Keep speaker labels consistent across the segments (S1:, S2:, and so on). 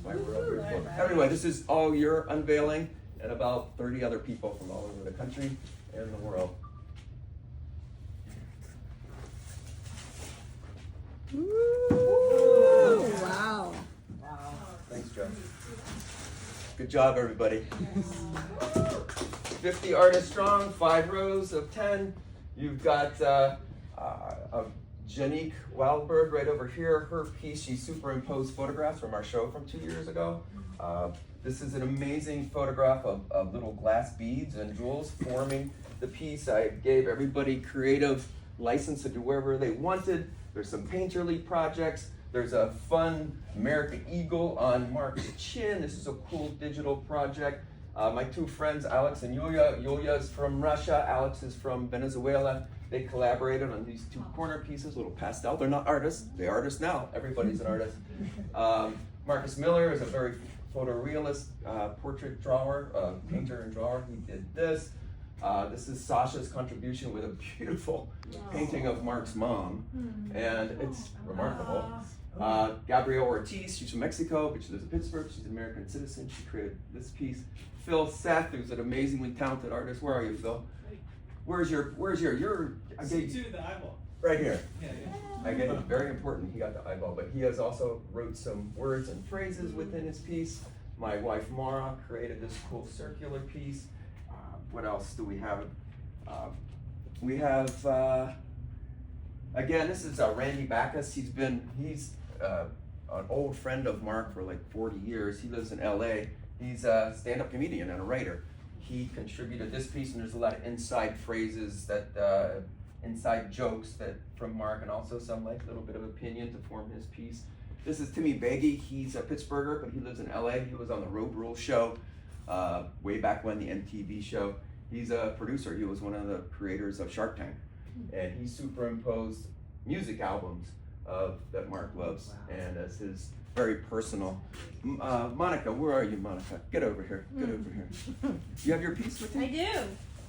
S1: why we're up here for. Anyway, this is all your unveiling and about 30 other people from all over the country and the world.
S2: Ooh, wow.
S1: Thanks, Joe. Good job, everybody. 50 artists strong, 5 rows of 10. You've got Janique Wildberg right over here. Her piece, she superimposed photographs from our show from 2 years ago. This is an amazing photograph of little glass beads and jewels forming the piece. I gave everybody creative license to do wherever they wanted. There's some painterly projects. There's a fun American Eagle on Marc's chin. This is a cool digital project. My 2 friends, Alex and Yulia. Yulia's from Russia, Alex is from Venezuela. They collaborated on these 2 corner pieces, little pastel. They're not artists, they're artists now. Everybody's an artist. Marcus Miller is a very photorealist portrait drawer, painter and drawer. He did this. This is Sasha's contribution with a beautiful painting of Marc's mom, and it's remarkable. Gabrielle Ortiz, she's from Mexico, but she lives in Pittsburgh. She's an American citizen. She created this piece. Phil Seth, who's an amazingly talented artist. Where are you, Phil? Where's your, I gave you
S3: the eyeball.
S1: right here.
S3: Yeah.
S1: I get it, very important, he got the eyeball, but he has also wrote some words and phrases within his piece. My wife Mara created this cool circular piece. What else do we have? We have, again, this is Randy Backus. He's an old friend of Marc for like 40 years. He lives in LA. He's a stand-up comedian and a writer. He contributed this piece, and there's a lot of inside phrases that, inside jokes that from Marc, and also some like little bit of opinion to form his piece. This is Timmy Beggy. He's a Pittsburgher, but he lives in LA. He was on the Road Rule show way back when, the MTV show. He's a producer. He was one of the creators of Shark Tank, and he superimposed music albums that Marc loves, and as his very personal. Monica, where are you, Monica? Get over here. Get over here. You have your piece with you?
S4: I do.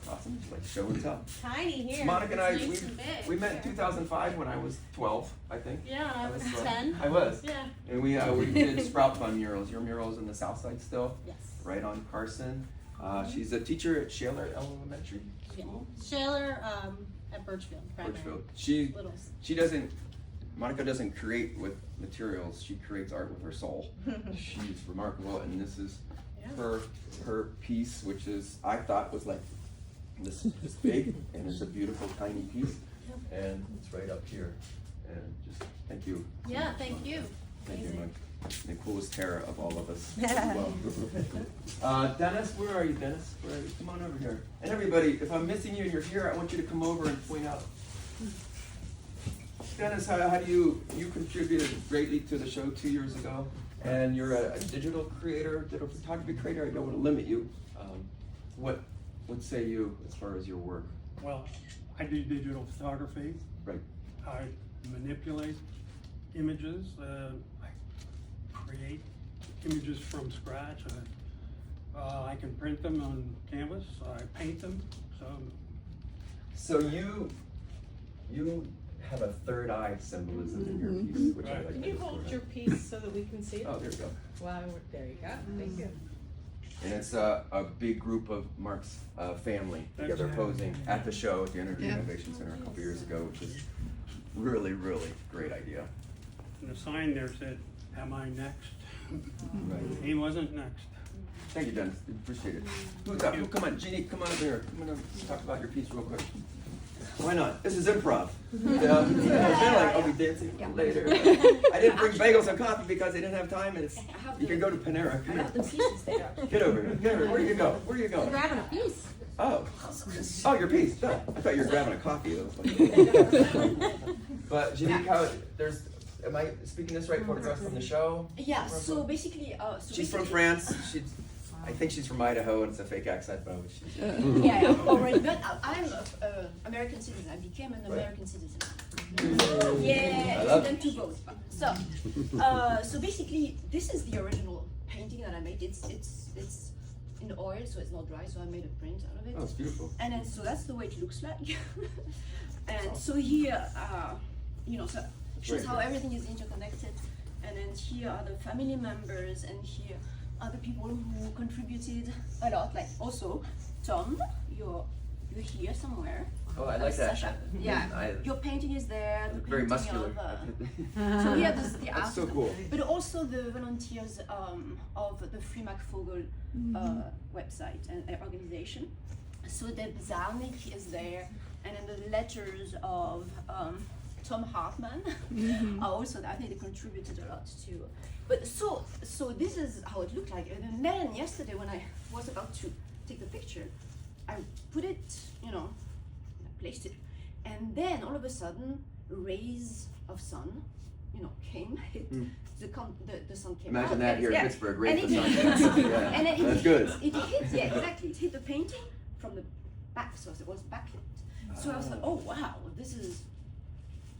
S1: Awesome. Just like show and tell.
S4: Tiny here.
S1: Monica and I,
S4: It's nice and big.
S1: we met in 2005 when I was 12, I think.
S4: Yeah, I was
S1: 12.
S4: 10.
S1: I was.
S4: Yeah.
S1: And we did Sprout Fun murals. Your mural's in the South Side still?
S4: Yes.
S1: Right on Carson. She's a teacher at Shaler Elementary School.
S4: Shaler at Birchfield. Primary.
S1: Birchfield.
S4: Littles.
S1: Monica doesn't create with materials, she creates art with her soul. She's remarkable, and this is her piece, which is, I thought was like this big, and it's a beautiful tiny piece, and it's right up here. And just thank you.
S4: Yeah, thank you.
S1: Thank you, Mike. The coolest terror of all of us. Well. Dennis, where are you, Dennis? Where are you? Come on over here. And everybody, if I'm missing you and you're here, I want you to come over and point out. Dennis, how do you contributed greatly to the show 2 years ago, and you're a digital creator, digital photography creator. I don't want to limit you. What say you as far as your work?
S5: Well, I do digital photography.
S1: Right.
S5: I manipulate images. I create images from scratch. I can print them on canvas. I paint them.
S1: So you have a third eye symbolism in your piece, which I like.
S6: Can you hold your piece so that we can see it?
S1: Oh, there you go.
S6: Wow, there you go. Thank you.
S1: And it's a big group of Marc's family together posing at the show at the Energy Innovation Center a couple years ago, which is really, really great idea.
S5: And the sign there said, "Am I next?"
S1: Right.
S5: He wasn't next.
S1: Thank you, Dennis. Appreciate it. Who's up? Come on, Jeannie, come on over here. I'm gonna talk about your piece real quick. Why not? This is improv. I'll be dancing later. I didn't bring bagels and coffee because I didn't have time, and you can go to Panera. Come here. Get over here. Get over here. Where do you go? Where are you going?
S4: Grabbing a piece.
S1: Oh, your piece. No, I thought you were grabbing a coffee. But Jeannie, am I speaking this right? Photographs from the show?
S7: Yeah. So basically,
S1: she's from France. I think she's from Idaho, and it's a fake accent, but
S7: yeah, already. But I'm an American citizen. I became an American citizen. Yeah, student to both. So basically, this is the original painting that I made. It's in oil, so it's not dry. So I made a print out of it.
S1: Oh, it's beautiful.
S7: And then so that's the way it looks like. And so here, so shows how everything is interconnected. and then here are the family members, and here are the people who contributed a lot. Like also, Tom, you're here somewhere.
S1: Oh, I like that.
S7: Sasha. Yeah, your painting is there. The
S1: Very
S7: painting
S1: muscular.
S7: Of, so here there's the
S1: That's so
S7: art,
S1: cool.
S7: but also the volunteers of the Free Marc Fogel website and organization. So the Zarnik is there, and then the letters of Tom Hartman are also there. I think they contributed a lot too. But so this is how it looked like. And then yesterday when I was about to take the picture, I put it, I placed it, and then all of a sudden rays of sun, came, hit the sun came
S1: Imagine
S7: out.
S1: that
S7: and
S1: here in
S7: yeah.
S1: Pittsburgh, right?
S7: And
S1: The
S7: it
S1: sun.
S7: hit,
S1: Yeah,
S7: and then
S1: that's good.
S7: It hit, yeah, exactly. It hit the painting from the back, so it was backlit. So I was like, oh wow, this is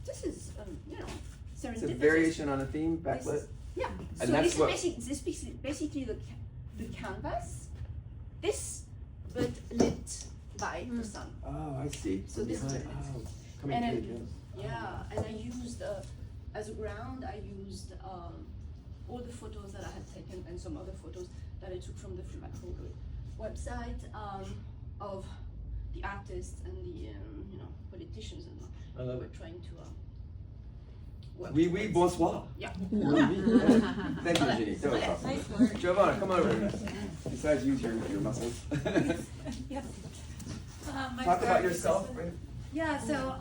S7: serendipitous.
S1: It's a variation on a theme, backlit.
S7: Yeah.
S1: And
S7: So
S1: that's
S7: this
S1: what-
S7: is basically the canvas. This, but lit by the sun.
S1: Oh, I see.
S7: So this is
S1: Behind-
S7: it.
S1: oh, coming
S7: And
S1: through
S7: then-
S1: again.
S7: Yeah, and I used as a ground. I used all the photos that I had taken and some other photos that I took from the Free Marc Fogel website of the artists and the politicians and
S1: I love
S7: we're
S1: it.
S7: trying to work
S1: Oui,
S7: towards-
S1: bonsoir.
S7: Yeah.
S1: Thank you, Ginny. That was awesome.
S4: Nice work.
S1: Giovanna, come on over. Besides use your muscles.
S2: Yeah.
S1: Talk about yourself.
S2: Yeah, so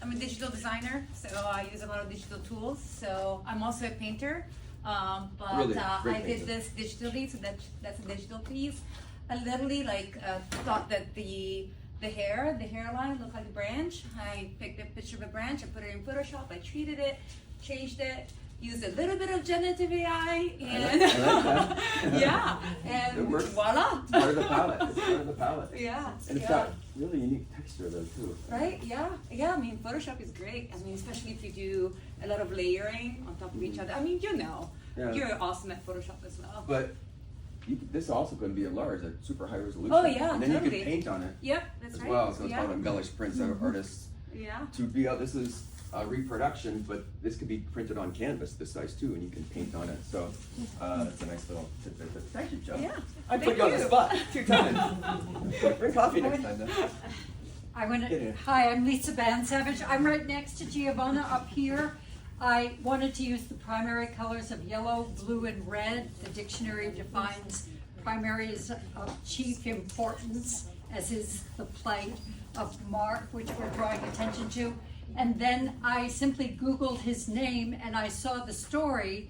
S2: I'm a digital designer, so I use a lot of digital tools. So I'm also a painter, but
S1: Really? Great
S2: I did
S1: painter.
S2: this digitally, so that's a digital piece. I literally thought that the hairline looked like a branch. I picked a picture of a branch, I put it in Photoshop, I treated it, changed it, used a little bit of generative AI, and
S1: I like
S2: yeah,
S1: It
S2: and
S1: works.
S2: voila.
S1: Part of the palette. It's part of the palette.
S2: Yeah.
S1: And it's
S2: yeah.
S1: got really unique texture though too.
S2: Right? Yeah. I mean, Photoshop is great. I mean, especially if you do a lot of layering on top of each other. I mean,
S1: Yeah.
S2: you're awesome at Photoshop as well.
S1: But this also can be enlarged at super high resolution.
S2: Oh, yeah,
S1: And then you
S2: totally.
S1: can paint on it
S2: Yep, that's
S1: as
S2: right.
S1: well. So it's
S2: yeah.
S1: called embellished prints. Artists
S2: Yeah.
S1: to be out. This is a reproduction, but this could be printed on canvas this size too, and you can paint on it. So it's a nice little tidbit. But thank you, Joe.
S2: Yeah.
S1: I put
S2: Thank
S1: you on the
S2: you.
S1: spot 2 times. Bring coffee next time. Then.
S3: I want
S1: Get in.
S3: to, hi, I'm Lisa Bansavage. I'm right next to Giovanna up here. I wanted to use the primary colors of yellow, blue, and red. The dictionary defines primaries of chief importance, as is the plight of Mark, which we're drawing attention to. And then I simply Googled his name and I saw the story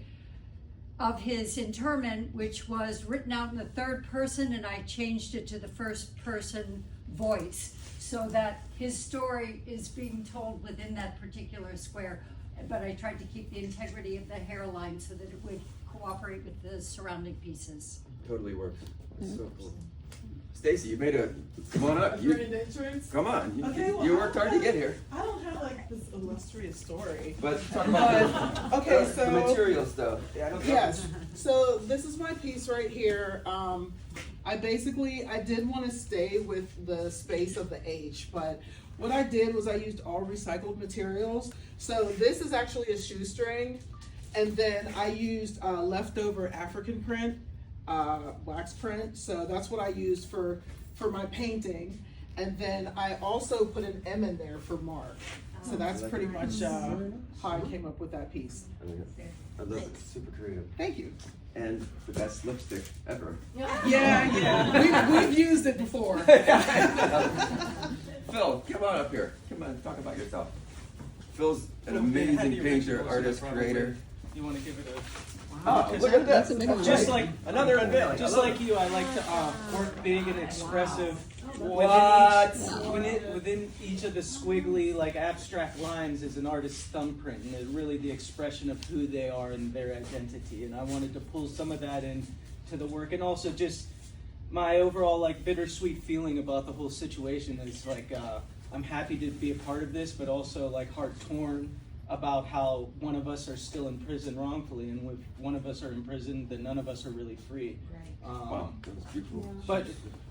S3: of his interment, which was written out in the third person, and I changed it to the first person voice so that his story is being told within that particular square. But I tried to keep the integrity of the hairline so that it would cooperate with the surrounding pieces.
S1: Totally works. It's so cool. Stacy, you made a. Come on up. You,
S6: Great entrance.
S1: come on. You,
S6: Okay, well,
S1: you worked hard to get here.
S6: I don't have like this illustrious story.
S1: But talk about
S6: Okay,
S1: the
S6: so
S1: material stuff. Yeah, I don't know.
S6: yes, so this is my piece right here. I did want to stay with the space of the H, but what I did was I used all recycled materials. So this is actually a shoestring, and then I used leftover African print, wax print. So that's what I used for my painting. And then I also put an M in there for Mark. So that's pretty much how I came up with that piece.
S1: I love it. Super creative.
S6: Thank you.
S1: And the best lipstick ever.
S6: Yeah. We've used it before.
S1: Phil, come on up here. Come on, talk about yourself. Phil's an
S8: Well, they had
S1: amazing
S8: the
S1: painter,
S8: original, so
S1: artist,
S8: probably-
S1: creator.
S8: You want to give it a
S1: Oh, look at this.
S8: just like
S1: Another unveiling.
S8: just
S1: I love
S8: like you, I like to work big and expressive
S1: What?
S8: within each of the squiggly like abstract lines is an artist's thumbprint, and they're really the expression of who they are and their identity. And I wanted to pull some of that into the work, and also just my overall like bittersweet feeling about the whole situation is like I'm happy to be a part of this, but also like heart torn about how one of us are still in prison wrongfully, and if one of us are in prison, then none of us are really free.
S1: Wow, that was beautiful.
S8: But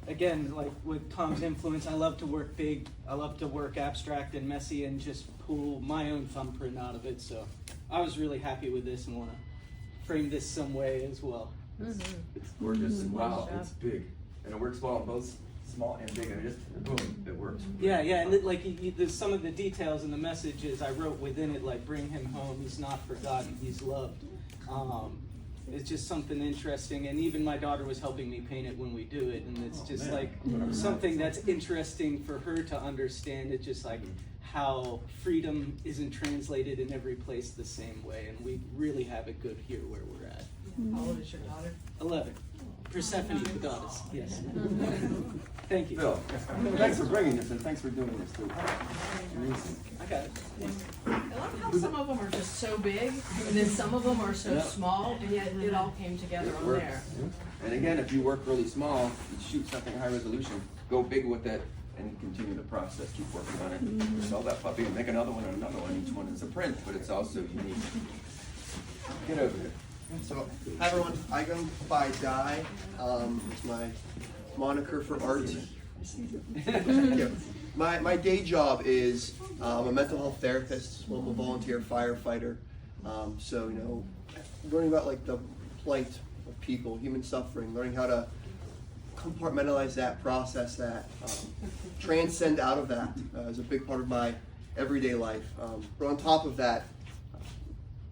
S8: again, like with Tom's influence, I love to work big. I love to work abstract and messy, and just pull my own thumbprint out of it. So I was really happy with this and want to frame this some way as well.
S1: It's gorgeous and wow, it's big. And it works well on both small and big, and it just, boom, it works.
S8: Yeah, and there's some of the details and the messages I wrote within it, like bring him home, he's not forgotten, he's loved. It's just something interesting, and even my daughter was helping me paint it when we do it, and it's just like something that's interesting for her to understand. It's just like how freedom isn't translated in every place the same way, and we really have it good here where we're at.
S9: How old is your daughter?
S8: 11. Persephone, the goddess, yes. Thank you.
S1: Phil, thanks for bringing this, and thanks for doing this too. Amazing.
S8: I got it.
S9: I love how some of them are just so big, and then some of them are so small, and yet it all came together
S1: It
S9: on
S1: works.
S9: there.
S1: And again, if you work really small, you shoot something high resolution, go big with it, and continue the process, keep working on it. Sell that puppy and make another one and another one. Each one is a print, but it's also unique. Get over here.
S10: So, hi everyone, I go by Di. It's my moniker for art. Thank you. My day job is I'm a mental health therapist, local volunteer firefighter. So, you know, learning about like the plight of people, human suffering, learning how to compartmentalize that, process that, transcend out of that is a big part of my everyday life. But on top of that,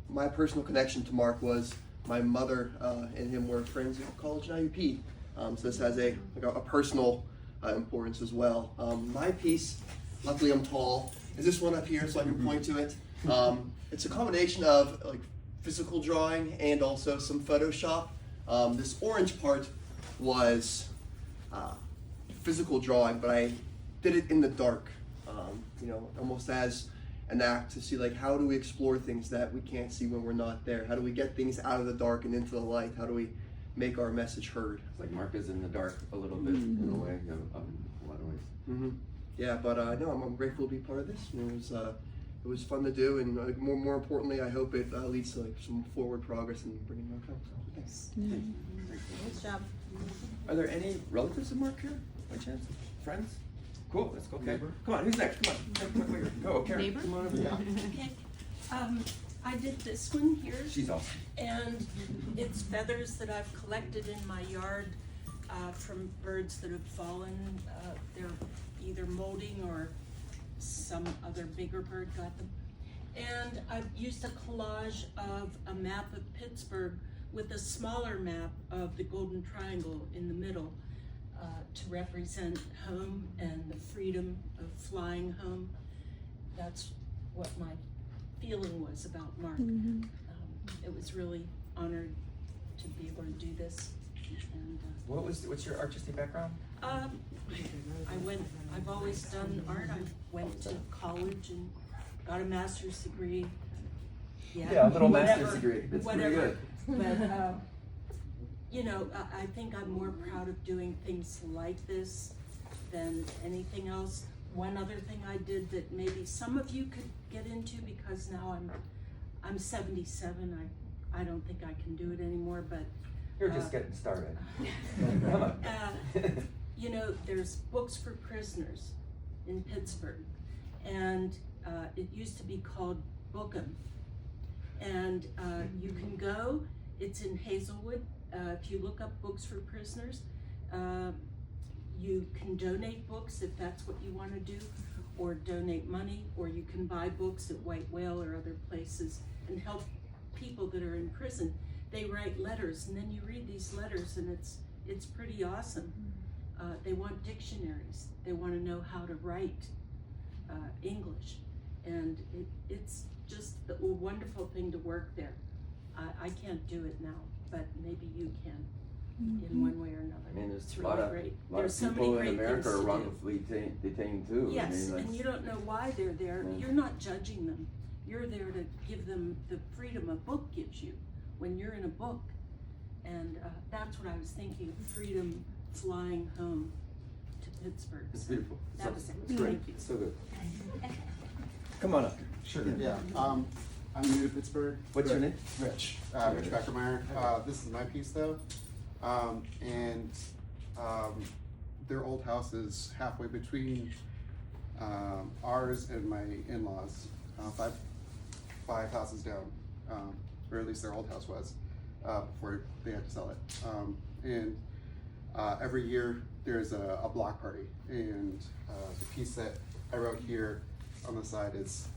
S10: my personal connection to Mark was my mother and him were friends in college and IUP. So this has a personal importance as well. My piece, luckily I'm tall, is this one up here so I can point to it. It's a combination of like physical drawing and also some Photoshop. This orange part was physical drawing, but I did it in the dark, you know, almost as an act to see like how do we explore things that we can't see when we're not there? How do we get things out of the dark and into the light? How do we make our message heard?
S1: It's like Mark is in the dark a little bit in a way, you know, a lot of ways.
S10: Yeah, but no, I'm grateful to be part of this. And it was fun to do, and more importantly, I hope it leads to like some forward progress in bringing Mark home. So, thanks.
S4: Nice job.
S1: Are there any relatives of Mark here, by chance? Friends? Cool, let's go. Okay. Come on, who's next? Come on. Go, Karen.
S9: Neighbor?
S1: Come on over here.
S11: Okay, I did this one here,
S1: She's awesome.
S11: and it's feathers that I've collected in my yard from birds that have fallen. They're either molding or some other bigger bird got them. And I've used a collage of a map of Pittsburgh with a smaller map of the Golden Triangle in the middle. To represent home and the freedom of flying home. That's what my feeling was about Mark. It was really honored to be able to do this. And
S1: What's your artistic background?
S11: I've always done art. I went to college and got a master's degree.
S1: Yeah, a little master's degree. It's pretty good.
S11: But you know, I think I'm more proud of doing things like this than anything else. One other thing I did that maybe some of you could get into, because now I'm 77. I don't think I can do it anymore, but
S1: You're just getting started. Come on.
S11: you know, there's books for prisoners in Pittsburgh, and it used to be called Bookham. And you can go, it's in Hazelwood. If you look up books for prisoners, you can donate books if that's what you want to do, or donate money, or you can buy books at White Whale or other places and help people that are in prison. They write letters, and then you read these letters, and it's pretty awesome. They want dictionaries. They want to know how to write English, and it's just a wonderful thing to work there. I can't do it now, but maybe you can in one way or another.
S1: I mean, there's
S11: It's
S1: a
S11: really
S1: lot of
S11: great.
S1: lot
S11: There's
S1: of
S11: so many
S1: people in
S11: great
S1: America
S11: things
S1: are
S11: to do.
S1: wrongfully detained too.
S11: Yes,
S1: I mean,
S11: and
S1: that's,
S11: you don't know why they're there.
S1: Yeah.
S11: You're not judging them. You're there to give them the freedom a book gives you when you're in a book. And that's what I was thinking, freedom flying home to Pittsburgh.
S1: it's
S11: So
S1: beautiful.
S11: that was it.
S1: It's great.
S11: Thank you.
S1: So good. Come on up. Sure.
S12: Yeah, I'm new to Pittsburgh.
S1: What's your name?
S12: Rich. Rich Beckermeyer. This is my piece though. Their old house is halfway between ours and my in-laws, five houses down. or at least their old house was, before they had to sell it. Every year there's a block party, and the piece that I wrote here on the side is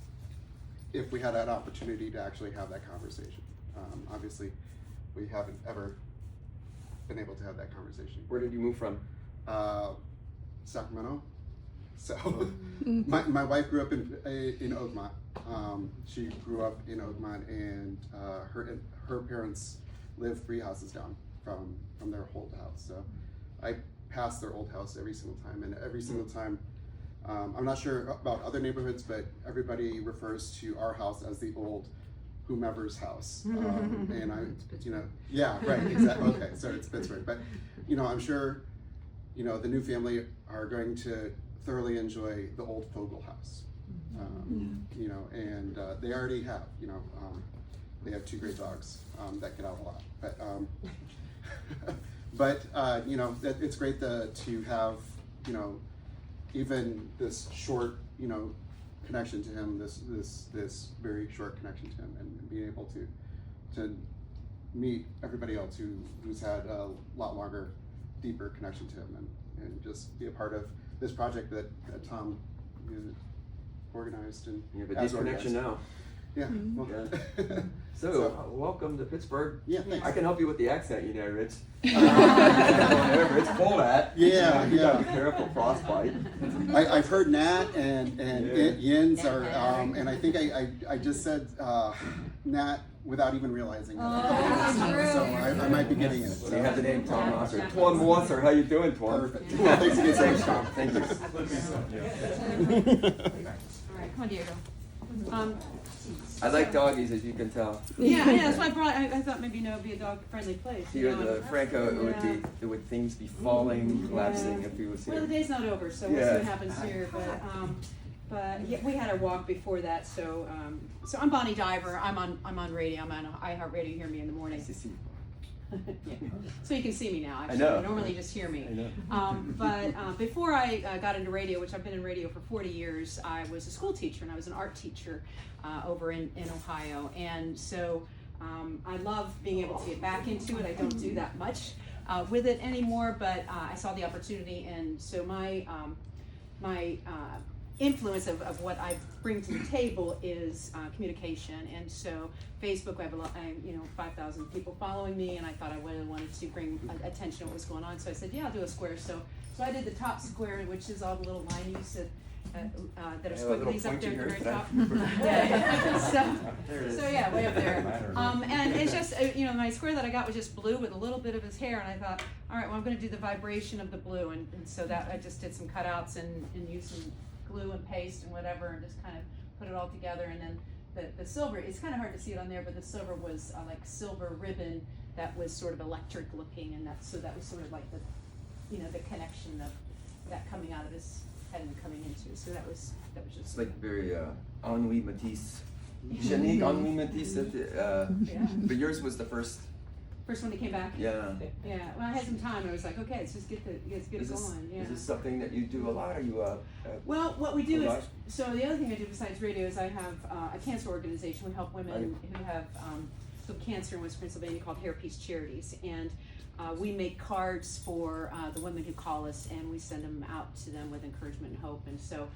S12: if we had an opportunity to actually have that conversation. Obviously, we haven't ever been able to have that conversation.
S1: Where did you move from?
S12: Sacramento. So my wife grew up in Oakmont. She grew up in Oakmont, and her parents lived 3 houses down from their old house. So I pass their old house every single time, and every single time, I'm not sure about other neighborhoods, but everybody refers to our house as the old whomever's house. And I, yeah, right, exactly. Okay, so it's Pittsburgh, but I'm sure, the new family are going to thoroughly enjoy the old Fogel house. And they already have, they have 2 great dogs that get out a lot. But it's great to have, even this short, connection to him, this very short connection to him, and being able to meet everybody else who's had a lot longer, deeper connection to him, and just be a part of this project that Tom organized and
S1: You have a deep connection now.
S12: Yeah. Well,
S1: Yeah. So, welcome to Pittsburgh.
S12: Yeah, thanks.
S1: I can help you with the accent, Rich. Wherever it's cold at.
S12: Yeah,
S1: You gotta be
S12: yeah.
S1: careful, frostbite.
S12: I've heard Nat and
S1: Yeah.
S12: Yins are, and I think I just said Nat without even realizing it. So I might be getting it.
S1: So you have the name Tom Mosser. Tom Mosser, how you doing, Tom?
S12: Perfect. Well, thanks again,
S1: Thanks,
S12: Tom.
S1: Tom. Thank you.
S9: All right, come on, Diego.
S1: I like doggies, as you can tell.
S9: Yeah, that's why I thought maybe it'd be a dog-friendly place.
S1: Here, Franco, it would things be falling, collapsing if he was here.
S9: Well, the day's not over, so we'll see what happens here. But yeah, we had our walk before that. So I'm Bonnie Diver. I'm on radio. I'm on iHeartRadio. You hear me in the morning.
S1: Nice to see you.
S9: Yeah. So you can see me now. Actually,
S1: know.
S9: You normally just hear me.
S1: I know.
S9: But before I got into radio, which I've been in radio for 40 years, I was a school teacher and I was an art teacher over in Ohio. And so I love being able to get back into it. I don't do that much with it anymore, but I saw the opportunity, and so my influence of what I bring to the table is communication. And so Facebook, I have 5,000 people following me, and I thought I really wanted to bring attention to what was going on. So I said, yeah, I'll do a square. So I did the top square, which is all the little lineys that are squigglies up there at the very top. So yeah, way up there. And it's just, my square that I got was just blue with a little bit of his hair, and I thought, all right, well, I'm going to do the vibration of the blue, and so that I just did some cutouts and used some glue and paste and whatever, and just kind of put it all together. And then the silver, it's kind of hard to see it on there, but the silver was like silver ribbon that was sort of electric looking, and that was sort of like the connection of that coming out of his head and coming into. So that was just
S1: It's like very Henri Matisse. Shanique Henri Matisse. But yours was the first
S9: one that came back.
S1: Yeah.
S9: Yeah. Well, I had some time. I was like, okay, let's just get it going. Yeah.
S1: Is this something that you do a lot? Are you
S9: well, what we do
S1: a
S9: is,
S1: lot?
S9: so the other thing I do besides radio is I have a cancer organization. We help women who have cancer in West Pennsylvania called Hair Peace Charities, and we make cards for the women who call us, and we send them out to them with encouragement and hope. And so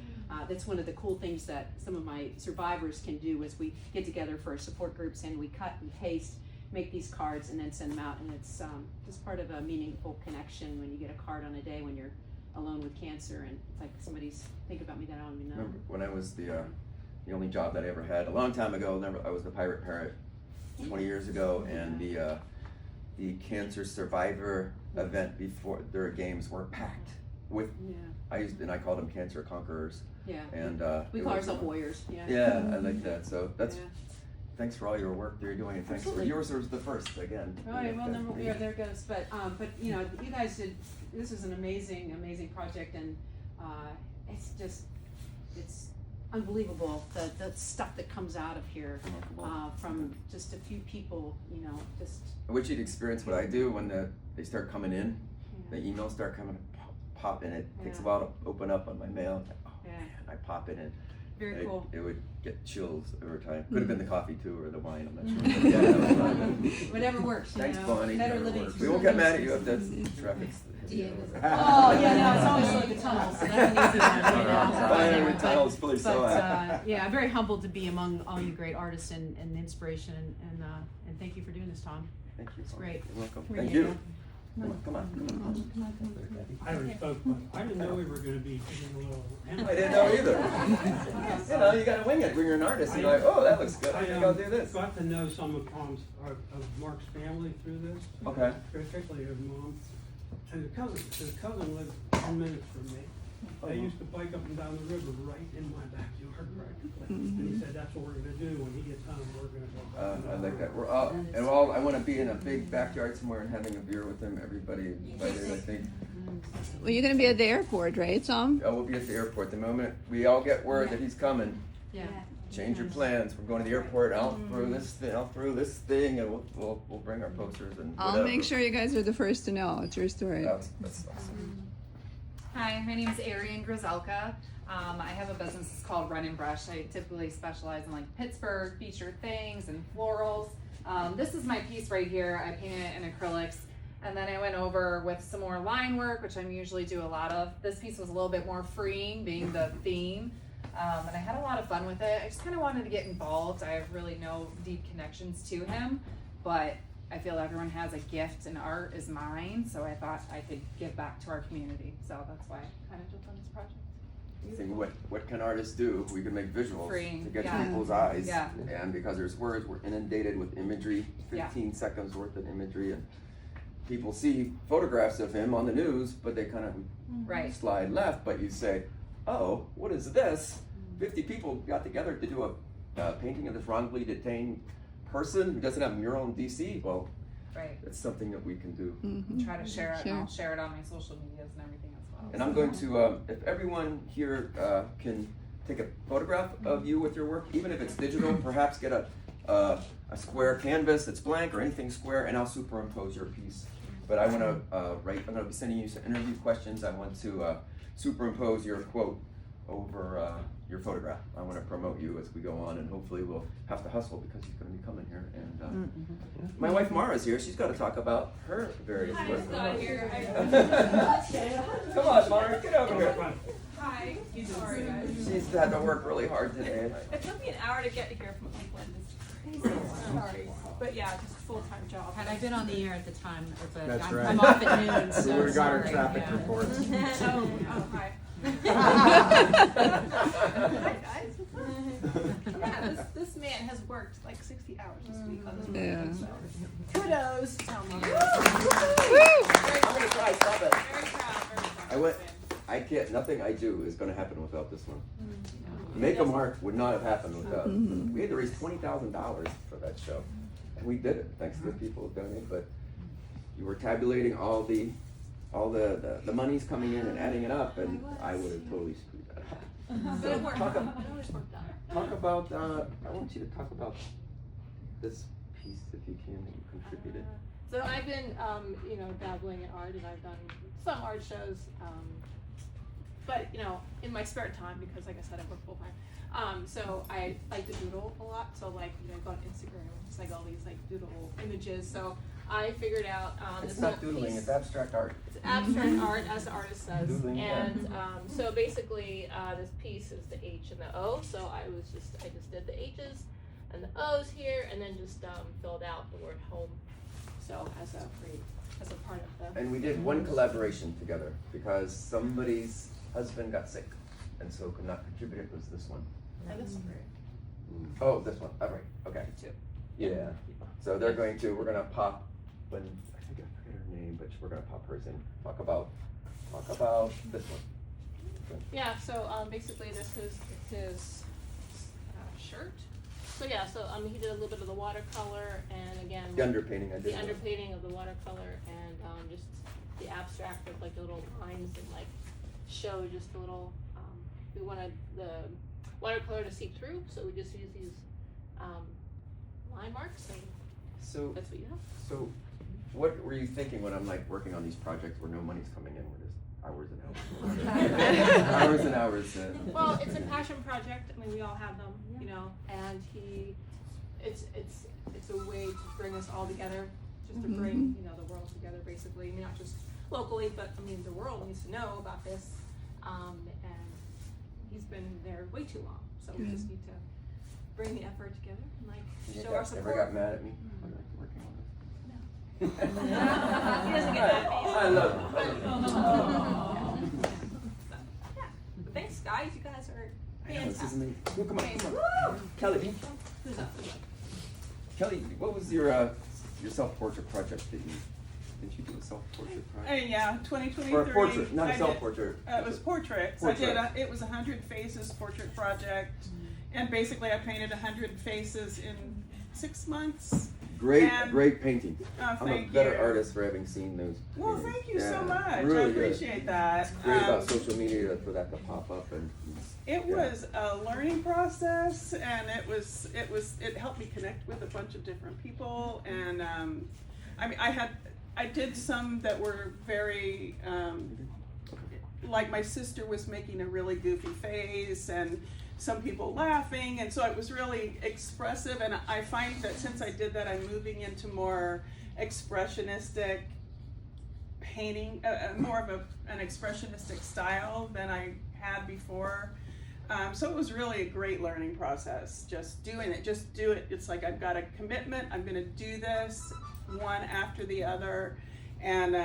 S9: that's one of the cool things that some of my survivors can do is we get together for our support groups, and we cut and paste, make these cards, and then send them out. And it's just part of a meaningful connection when you get a card on a day when you're alone with cancer, and it's like somebody's thinking about me that I don't even know.
S1: Remember when I was the only job that I ever had a long time ago? I was the Pirate Parrot 20 years ago, and the cancer survivor event before their games were packed with.
S9: Yeah.
S1: I called them cancer conquerors.
S9: Yeah.
S1: And
S9: we call ourselves warriors. Yeah.
S1: Yeah, I like that. So that's.
S9: Yeah.
S1: Thanks for all your work that you're doing, and thanks
S9: Absolutely.
S1: for yours was the first again.
S9: Oh, yeah, well, there it goes. But you guys did. This is an amazing project, and it's unbelievable the stuff that comes out of here from just a few people.
S1: I wish you'd experience what I do when they start coming in. The emails start coming, pop in. It takes a while to open up on my mail. Oh man, I pop it in.
S9: Very cool.
S1: It would get chills every time. Could have been the coffee too, or the wine, I'm not sure. But yeah, that was fun.
S9: Whatever works, you
S1: Thanks,
S9: know.
S1: Bonnie.
S9: Better
S1: Whatever
S9: living
S1: works. We won't get mad at you if that's traffic's.
S9: Oh, yeah, no, it's always like the tunnels, so that's an easy one, you know.
S1: Fine, every tunnel's fully so
S9: Yeah, I'm very humbled to be among all you great artists and inspiration, and thank you for doing this, Tom.
S1: Thank you.
S9: It's great.
S1: You're welcome.
S9: Here
S1: Thank
S9: you
S1: you.
S9: go.
S1: Come on.
S5: I already spoke, but I didn't know we were gonna be getting a little.
S1: I didn't know either. You know, you gotta wing it when you're an artist. You're like, oh, that looks good. I think I'll do this.
S5: Got to know some of Mark's family through this.
S1: Okay.
S5: Particularly his mom and his cousin. His cousin lived 10 minutes from me. They used to bike up and down the river right in my backyard practically. And he said, that's what we're gonna do when he gets home. We're gonna go.
S1: I like that. We're all, I want to be in a big backyard somewhere and having a beer with them. Everybody invited, I think.
S4: Well, you're gonna be at the airport, right, Tom?
S1: Oh, we'll be at the airport. The moment we all get word that he's coming,
S9: Yeah.
S1: change your plans. We're going to the airport. I'll throw this thing, and we'll bring our posters and
S4: I'll
S1: whatever.
S4: make sure you guys are the first to know. It's your story.
S1: That's awesome.
S13: Hi, my name is Arian Grizelka. I have a business that's called Run and Brush. I typically specialize in like Pittsburgh featured things and florals. This is my piece right here. I painted it in acrylics, and then I went over with some more line work, which I usually do a lot of. This piece was a little bit more freeing, being the theme, and I had a lot of fun with it. I just kind of wanted to get involved. I have really no deep connections to him, but I feel everyone has a gift, and art is mine, so I thought I could give back to our community. So that's why I kind of jumped on this project.
S1: Think what can artists do? We can make visuals
S13: Freeing,
S1: to get
S13: yeah.
S1: to people's eyes,
S13: Yeah.
S1: and because there's words, we're inundated with imagery, 15 seconds worth of imagery, and people see photographs of him on the news, but they kind of
S13: Right.
S1: slide left. But you say, "Oh, what is this?" 50 people got together to do a painting of this wrongfully detained person who doesn't have a mural in DC. Well,
S13: Right.
S1: it's something that we can do.
S13: Try to share it, and
S4: Sure.
S13: I'll share it on my social medias and everything as well.
S1: And I'm going to, if everyone here can take a photograph of you with your work, even if it's digital, perhaps get a square canvas that's blank or anything square, and I'll superimpose your piece. But I want to I'm going to be sending you some interview questions. I want to superimpose your quote over your photograph. I want to promote you as we go on, and hopefully we'll have to hustle because he's going to be coming here. And my wife Mara's here. She's got to talk about her various work. Come on, Mara, get over here.
S14: Hi. Sorry, guys.
S1: She's had to work really hard today.
S14: It took me an hour to get here from Lakeland. It's crazy. Sorry. But yeah, just a full-time job.
S9: Had I been on the air at the time, but
S15: That's
S9: I'm,
S15: right.
S9: I'm off at noon, so
S15: We would've got our
S9: sorry.
S15: traffic
S9: Yeah.
S15: reports.
S14: Oh, hi. Hi, guys. Yeah, this man has worked like 60 hours this week on this project, so kudos. Tell me.
S1: I'm gonna try. Stop it.
S14: Very proud.
S1: I can't. Nothing I do is going to happen without this one. Make a Mark would not have happened without. We had to raise $20,000 for that show, and we did it thanks to the people who donated. But you were tabulating all the monies coming in and adding it up, and I would have totally screwed that up.
S14: But it worked.
S1: Talk
S14: It always worked out.
S1: about. I want you to talk about this piece, if you can, that you contributed.
S14: So I've been, dabbling in art, and I've done some art shows, but in my spare time, because like I said, I work full time. So I like to doodle a lot. So I go on Instagram, it's like all these like doodle images. So I figured out
S1: It's
S14: this
S1: not
S14: little
S1: doodling;
S14: piece.
S1: it's abstract art.
S14: It's abstract art, as the artist says.
S1: Doodling, yeah.
S14: And so basically, this piece is the H and the O. So I just did the H's and the O's here, and then just filled out the word home. So as a part of the.
S1: And we did one collaboration together because somebody's husband got sick, and so could not contribute. It was this one.
S14: And this one.
S1: Oh, this one. All right. Okay.
S14: Too.
S1: Yeah. So we're going to pop when I forget her name, but we're gonna pop hers in. Talk about this one.
S14: Yeah. So basically, this is his shirt. So yeah. So he did a little bit of the watercolor, and again.
S1: The underpainting I did.
S14: The underpainting of the watercolor, and just the abstract of like the little lines and like show just a little. We wanted the watercolor to seep through, so we just use these line marks, and
S1: So
S14: that's what you have.
S1: So, what were you thinking when I'm like working on these projects where no money's coming in? hours and hours. Hours and hours.
S14: Well, it's a passion project. I mean, we all have them, you know, and it's a way to bring us all together, just to bring, you know, the world together, basically. I mean, not just locally, but I mean, the world needs to know about this. And he's been there way too long, so we just need to bring the effort together and like show our support.
S1: Never got mad at me for working on this.
S14: No. He doesn't get mad at me.
S1: I love it.
S14: Yeah. But thanks, guys. You guys are
S1: This is
S14: fantastic.
S1: amazing. Oh, come on. Kelly.
S14: Who's up?
S1: Kelly, what was your self-portrait project that you? Did you do a self-portrait project?
S15: Yeah, 2023.
S1: Or a portrait, not
S15: I
S1: a
S15: did-
S1: self-portrait.
S15: It was portraits. It was 100 faces portrait project, and basically I painted 100 faces in 6 months.
S1: Great painting.
S15: Oh,
S1: I'm a
S15: thank
S1: better
S15: you.
S1: artist for having seen those.
S15: Well,
S1: paintings.
S15: thank you so
S1: Yeah,
S15: much.
S1: really
S15: I
S1: good.
S15: appreciate that.
S1: It's great about social media for that to pop up and.
S15: It was a learning process, and it helped me connect with a bunch of different people, and I mean, I did some that were very, like my sister was making a really goofy face, and some people laughing, and so it was really expressive, and I find that since I did that, I'm moving into more expressionistic painting, more of an expressionistic style than I had before. So it was really a great learning process, just doing it, just do it. It's like I've got a commitment, I'm gonna do this one after the other, and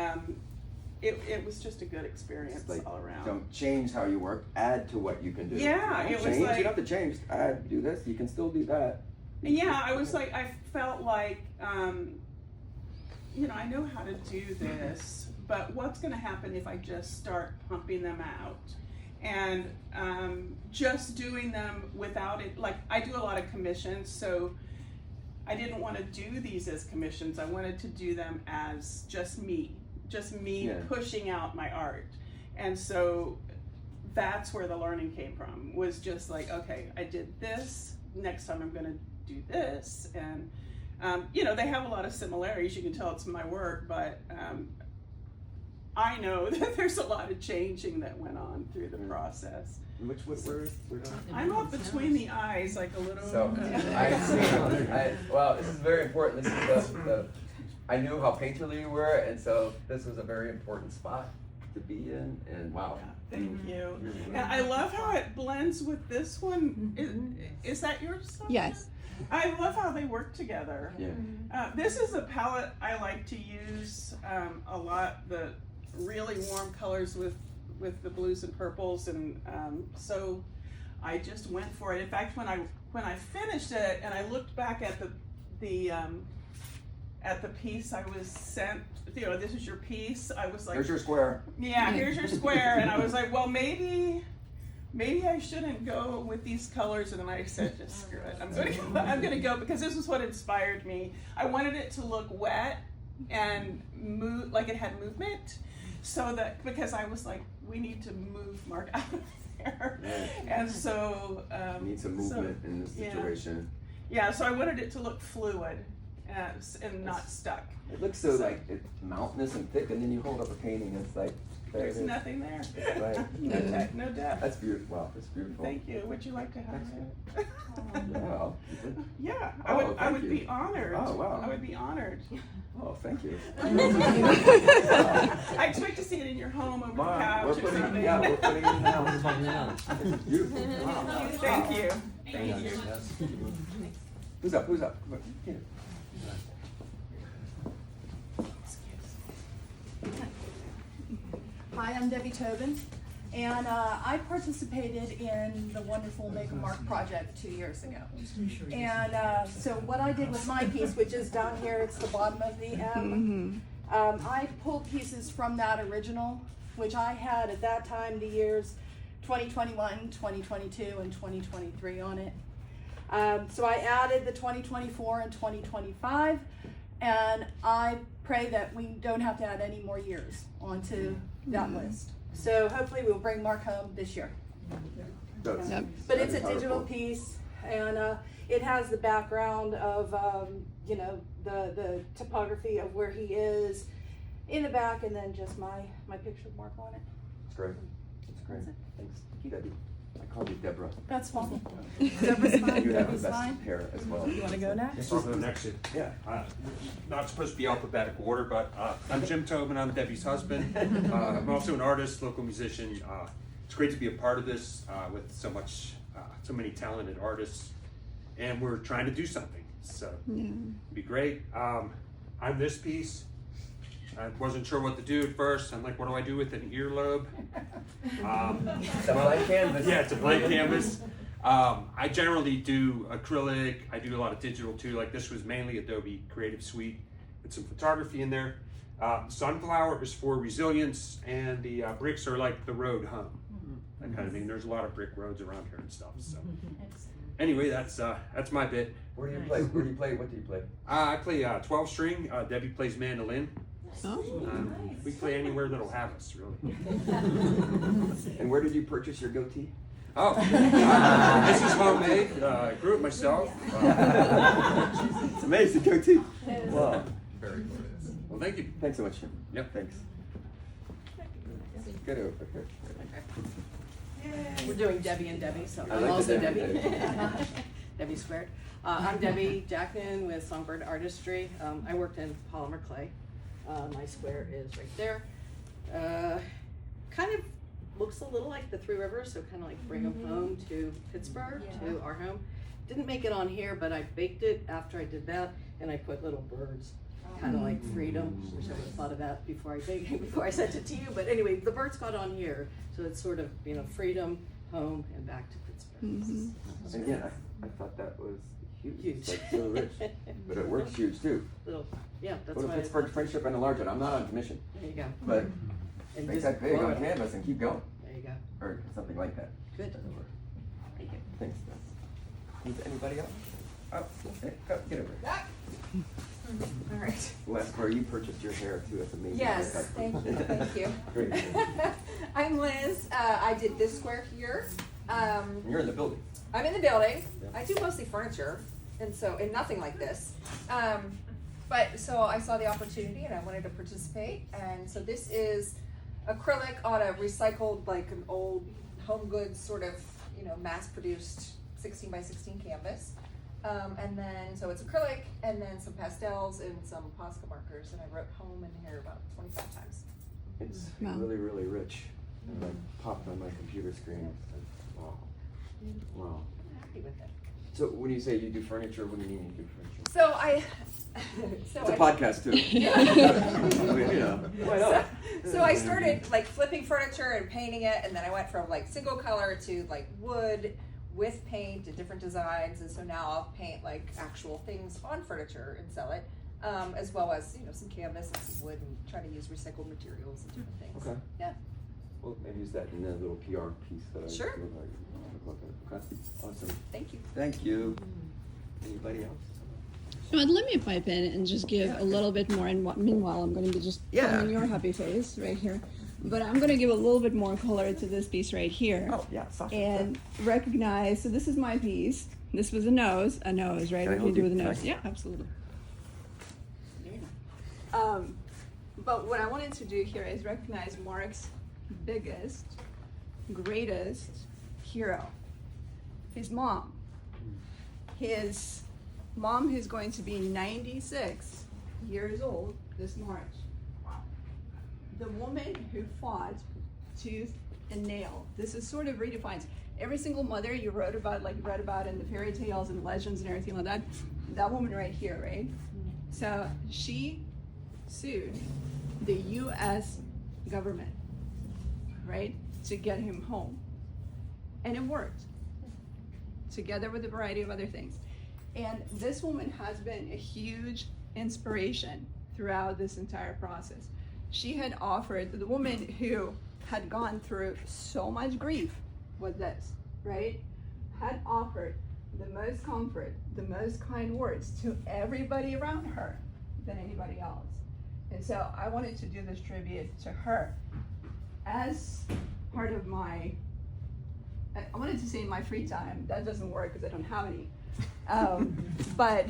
S15: it was just a good experience
S1: Like,
S15: all around.
S1: don't change how you work, add to what you can do.
S15: Yeah,
S1: You
S15: it
S1: don't
S15: was
S1: change,
S15: like-
S1: you don't have to change, add, do this, you can still do that.
S15: Yeah, I was like, I felt like, you know, I know how to do this, but what's gonna happen if I just start pumping them out? And just doing them without it, like I do a lot of commissions, so I didn't want to do these as commissions. I wanted to do them as just me
S1: Yeah.
S15: pushing out my art. And so that's where the learning came from, was just like, okay, I did this, next time I'm gonna do this. And you know, they have a lot of similarities, you can tell it's my work, but I know that there's a lot of changing that went on through the process.
S1: What
S15: I'm up between the eyes, like a little.
S1: So, well, this is very important. This is I knew how painterly you were, and so this was a very important spot to be in, and wow.
S15: Thank you. And I love how it blends with this one. Is that yours? Sonia?
S4: Yes.
S15: I love how they work together.
S1: Yeah.
S15: This is a palette I like to use a lot, the really warm colors with the blues and purples, and so I just went for it. In fact, when I finished it and I looked back at the piece I was sent, you know, this is your piece, I was like,
S1: Here's your square.
S15: yeah, here's your square. And I was like, well, maybe I shouldn't go with these colors. And then I said, just screw it. I'm gonna go, because this is what inspired me. I wanted it to look wet and move, like it had movement. So that, because I was like, we need to move Mark out of there. And so,
S1: Need some movement in this situation.
S15: Yeah, so I wanted it to look fluid and not stuck.
S1: It looks so like it's mountainous and thick, and then you hold up a painting, and it's like
S15: There's nothing there.
S1: It's like,
S15: No depth.
S1: That's beautiful. Wow, that's beautiful.
S15: Thank you. Would you like to have it?
S1: Yeah.
S15: Yeah,
S1: Oh,
S15: I would
S1: thank
S15: be
S1: you.
S15: honored.
S1: Oh, wow.
S15: I would be honored.
S1: Oh, thank you.
S15: I expect to see it in your home over the
S1: Mom,
S15: couch
S1: we're
S15: or
S1: putting,
S15: something.
S1: yeah, we're putting it now. This is beautiful. Wow.
S15: Thank you.
S1: Thank you. Who's up? Come on. Here.
S16: Hi, I'm Debbie Tobin, and I participated in the wonderful Make a Mark project 2 years ago. And so what I did with my piece, which is down here, it's the bottom of the M, I pulled pieces from that original, which I had at that time the years 2021, 2022, and 2023 on it. So I added the 2024 and 2025, and I pray that we don't have to add any more years onto that list. So hopefully we'll bring Mark home this year.
S1: Yep.
S16: But it's a digital piece, and it has the background of you know, the topography of where he is in the back, and then just my picture of Mark on it.
S1: great. That's great. Thanks, Debbie. I called you Deborah.
S16: That's fine.
S1: Deborah's fine. You have the
S16: Debbie's
S1: best
S16: fine.
S1: hair as well.
S16: You wanna go next?
S17: I'll go next.
S1: Yeah.
S17: Not supposed to be alphabetical order, but I'm Jim Tobin. I'm Debbie's husband. I'm also an artist, local musician. It's great to be a part of this with so many talented artists, and we're trying to do something. So it'd be great. I'm this piece. I wasn't sure what to do at first. I'm like, what do I do with an earlobe?
S1: It's a blank canvas.
S17: Yeah, it's a blank canvas. I generally do acrylic. I do a lot of digital too. Like this was mainly Adobe Creative Suite with some photography in there. Sunflower is for resilience, and the bricks are like the road home. That kind of thing. There's a lot of brick roads around here and stuff. So anyway, that's my bit.
S1: Where do you play? Where do you play? What do you play?
S17: I play 12 string. Debbie plays mandolin.
S4: Oh.
S17: We play anywhere that'll have us, really.
S1: And where did you purchase your goatee?
S17: Oh, this is homemade. I grew it myself.
S1: It's amazing goatee. Wow.
S17: Very cool. Well, thank you.
S1: Thanks so much, Jim.
S17: Yep.
S1: Thanks. Get over here.
S18: We're doing Debbie and Debbie, so
S1: I
S18: I'm
S1: like
S18: also
S1: the
S18: Debbie. Debbie squared. I'm Debbie Jackman with Songbird Artistry. I worked in polymer clay. My square is right there. Kind of looks a little like the Three Rivers, so kind of like bring them home to Pittsburgh, to our home. Didn't make it on here, but I baked it after I did that, and I put little birds, kind of like freedom. Wish I would have thought of that before I sent it to you. But anyway, the birds got on here, so it's sort of freedom, home, and back to Pittsburgh.
S1: And again, I thought that was huge. It's like so rich, but it works huge too.
S18: Little, yeah, that's
S1: Go to
S18: why
S1: Pittsburgh Friendship and enlarge it. I'm not on commission.
S18: There you go.
S1: But
S18: And
S1: make
S18: just
S1: that big
S18: grow
S1: on
S18: it.
S1: canvas and keep going.
S18: There you go.
S1: Or something like that.
S18: Good. Thank you.
S1: Thanks. Is anybody else? Oh, okay, go, get over here.
S19: All right.
S1: Les, where you purchased your hair too. That's amazing.
S19: Yes,
S1: haircut.
S19: thank you, thank you.
S1: Great.
S19: I'm Liz. I did this square here.
S1: And you're in the building.
S19: I'm in the building.
S1: Yeah.
S19: I do mostly furniture, and nothing like this. But so I saw the opportunity and I wanted to participate. And so this is acrylic on a recycled, like an old home goods sort of, mass-produced 16 by 16 canvas. And then, so it's acrylic, and then some pastels and some Posca markers, and I wrote home in here about 25 times.
S1: It's
S4: Wow.
S1: really, really rich. And like popped on my computer screen. It's like, wow. Wow.
S19: I'm happy with it.
S1: So when you say you do furniture, what do you mean you do furniture?
S19: So I,
S1: It's a podcast too. Why not?
S19: So I started like flipping furniture and painting it, and then I went from like single color to like wood with paint and different designs, and so now I'll paint like actual things on furniture and sell it, as well as some canvas and some wood, and try to use recycled materials and different things.
S1: Okay.
S19: Yeah.
S1: Well, maybe use that in that little PR piece that I
S19: Sure.
S1: Okay. Awesome.
S19: Thank you.
S1: Thank you. Anybody else?
S4: Let me pipe in and just give a little bit more. And meanwhile, I'm going to be just filming your happy face right here. But I'm going to give a little bit more color to this piece right here.
S1: Oh, yeah, Sasha.
S4: And recognize, so this is my piece. This was a nose, right?
S1: Can I
S4: What can you
S1: hold
S4: do
S1: you?
S4: with a
S1: Can I?
S4: nose? Yeah, absolutely. But what I wanted to do here is recognize Marc's biggest, greatest hero, his mom. His mom is going to be 96 years old this March. The woman who fought tooth and nail. This is sort of redefines every single mother you wrote about, like you read about in the fairy tales and legends and everything like that. That woman right here, right? So she sued the U.S. government, right, to get him home, and it worked. Together with a variety of other things. And this woman has been a huge inspiration throughout this entire process. She had offered, the woman who had gone through so much grief with this, right, had offered the most comfort, the most kind words to everybody around her than anybody else. And so I wanted to do this tribute to her as part of my, I wanted to say in my free time. That doesn't work because I don't have any. But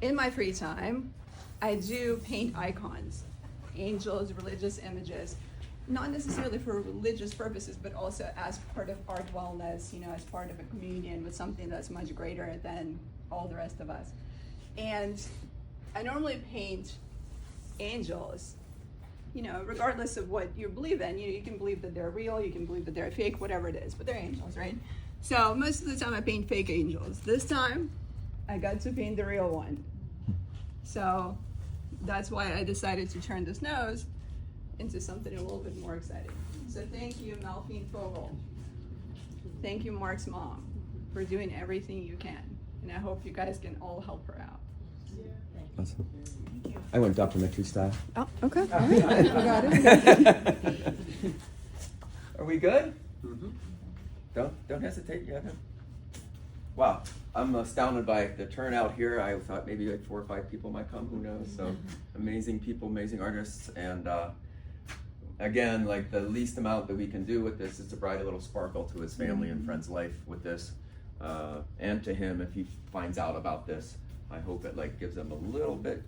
S4: in my free time, I do paint icons, angels, religious images. not necessarily for religious purposes, but also as part of art wellness, you know, as part of a communion with something that's much greater than all the rest of us. And I normally paint angels, you know, regardless of what you believe in. You know, you can believe that they're real, you can believe that they're fake, whatever it is, but they're angels, right? So most of the time I paint fake angels. This time I got to paint the real one. So that's why I decided to turn this nose into something a little bit more exciting. So thank you, Marc Fogel. Thank you, Marc's mom, for doing everything you can. And I hope you guys can all help her out.
S1: Awesome. I went documentary style.
S4: Oh, okay. All right. We got it.
S1: Are we good? Mm-hmm. Don't hesitate. You haven't. Wow, I'm astounded by the turnout here. I thought maybe like 4 or 5 people might come. Who knows? So amazing people, amazing artists, and again, like the least amount that we can do with this is to provide a little sparkle to his family and friends' life with this, and to him if he finds out about this. I hope it like gives him a little bit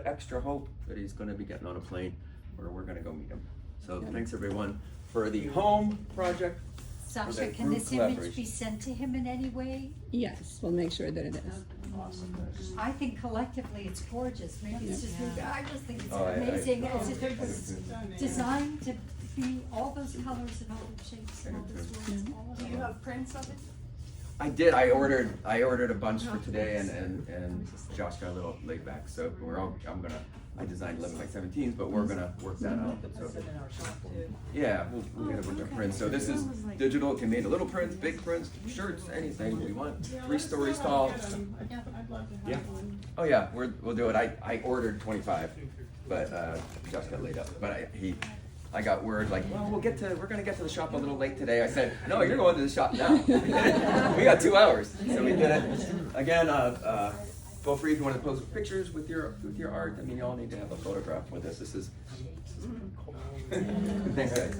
S1: extra hope that he's going to be getting on a plane, or we're going to go meet him. So thanks everyone for the home project.
S3: Sasha, can this image be sent to him in any way?
S4: Yes, we'll make sure that it is.
S1: Awesome.
S3: I think collectively it's gorgeous. Maybe it's just me, but I just think it's
S1: Oh,
S3: amazing.
S1: I
S3: As if it was designed to be all those colors and all those shapes and all those words. All
S14: Do you have prints of it?
S1: I did. I ordered a bunch for today, and Josh got a little laid back. So I designed 11 by 17s, but we're gonna work that out. So, yeah, we'll get a bunch of prints. So this is digital. It can make little prints, big prints, shirts, anything we want. 3 stories tall. Yeah. Oh yeah, we'll do it. I ordered 25, but Josh got laid up. But I got word like, well, we're gonna get to the shop a little late today. I said, no, you're going to the shop now. We got 2 hours, so we did it. Again, feel free if you want to post pictures with your art. I mean, you all need to have a photograph with this. This is cool. Thanks, guys.